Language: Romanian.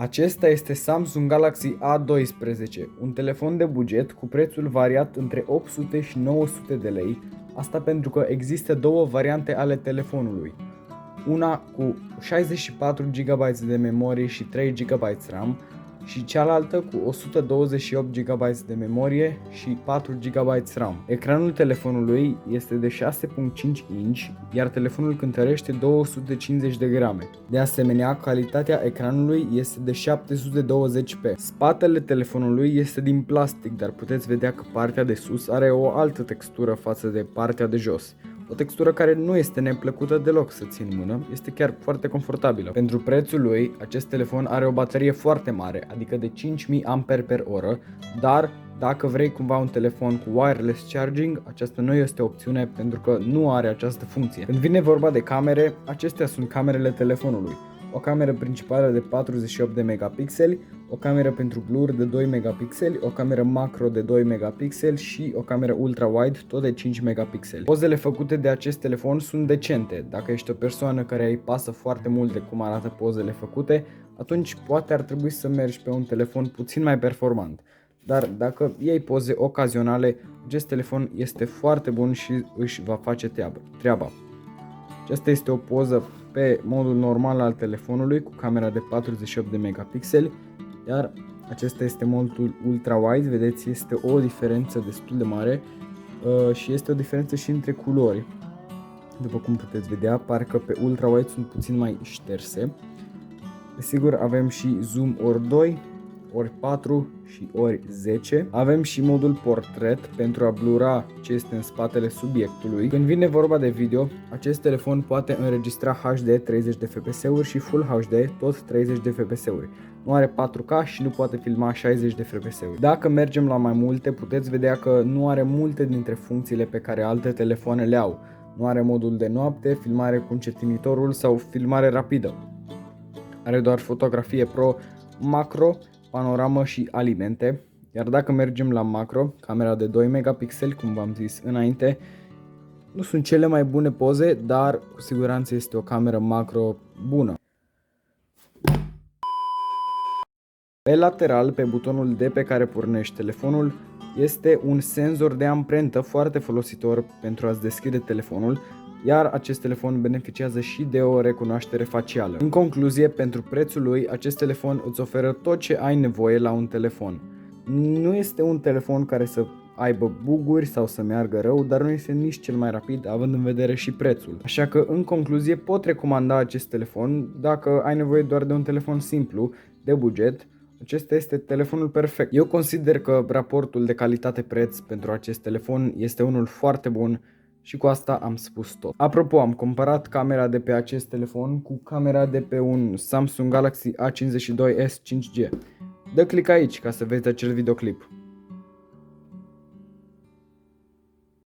Acesta este Samsung Galaxy A12, un telefon de buget cu prețul variat între 800 și 900 de lei, asta pentru că există două variante ale telefonului. Una cu 64 GB de memorie și 3 GB RAM și cealaltă cu 128 GB de memorie și 4 GB RAM. Ecranul telefonului este de 6.5 inch, iar telefonul cântărește 250 de grame. De asemenea, calitatea ecranului este de 720p. Spatele telefonului este din plastic, dar puteți vedea că partea de sus are o altă textură față de partea de jos. O textură care nu este neplăcută deloc să ții în mână, este chiar foarte confortabilă. Pentru prețul lui, acest telefon are o baterie foarte mare, adică de 5000 mAh, dar dacă vrei cumva un telefon cu wireless charging, aceasta nu este o opțiune pentru că nu are această funcție. Când vine vorba de camere, acestea sunt camerele telefonului. O cameră principală de 48 de megapixeli, o cameră pentru blur de 2 megapixeli, o cameră macro de 2 megapixeli și o cameră ultra-wide tot de 5 megapixeli. Pozele făcute de acest telefon sunt decente. Dacă ești o persoană care îi pasă foarte mult de cum arată pozele făcute, atunci poate ar trebui să mergi pe un telefon puțin mai performant. Dar dacă iei poze ocazionale, acest telefon este foarte bun și își va face treaba. Aceasta este o poză pe modul normal al telefonului cu camera de 48 de megapixeli, iar acesta este modul ultra-wide, vedeți, este o diferență destul de mare și este o diferență și între culori. După cum puteți vedea, parcă pe ultra-wide sunt puțin mai șterse. Desigur, avem și zoom ori 2, ori 4 și ori 10. Avem și modul portret pentru a blura ce este în spatele subiectului. Când vine vorba de video, acest telefon poate înregistra HD 30 de fps-uri și Full HD tot 30 de fps-uri. Nu are 4K și nu poate filma 60 de fps-uri. Dacă mergem la mai multe, puteți vedea că nu are multe dintre funcțiile pe care alte telefoane le au. Nu are modul de noapte, filmare cu încetinitorul sau filmare rapidă. Are doar fotografie pro, macro, panoramă și alimente, iar dacă mergem la macro, camera de 2 megapixeli, cum v-am zis înainte, nu sunt cele mai bune poze, dar cu siguranță este o cameră macro bună. Pe lateral, pe butonul D pe care pornești telefonul, este un senzor de amprentă foarte folositor pentru a-ți deschide telefonul, iar acest telefon beneficiază și de o recunoaștere facială. În concluzie, pentru prețul lui, acest telefon îți oferă tot ce ai nevoie la un telefon. Nu este un telefon care să aibă buguri sau să meargă rău, dar nu este nici cel mai rapid, având în vedere și prețul. Așa că, în concluzie, pot recomanda acest telefon dacă ai nevoie doar de un telefon simplu, de buget. Acesta este telefonul perfect. Eu consider că raportul de calitate-preț pentru acest telefon este unul foarte bun și cu asta am spus tot. Apropo, am comparat camera de pe acest telefon cu camera de pe un Samsung Galaxy A52s 5G. Dă click aici ca să vezi acel videoclip.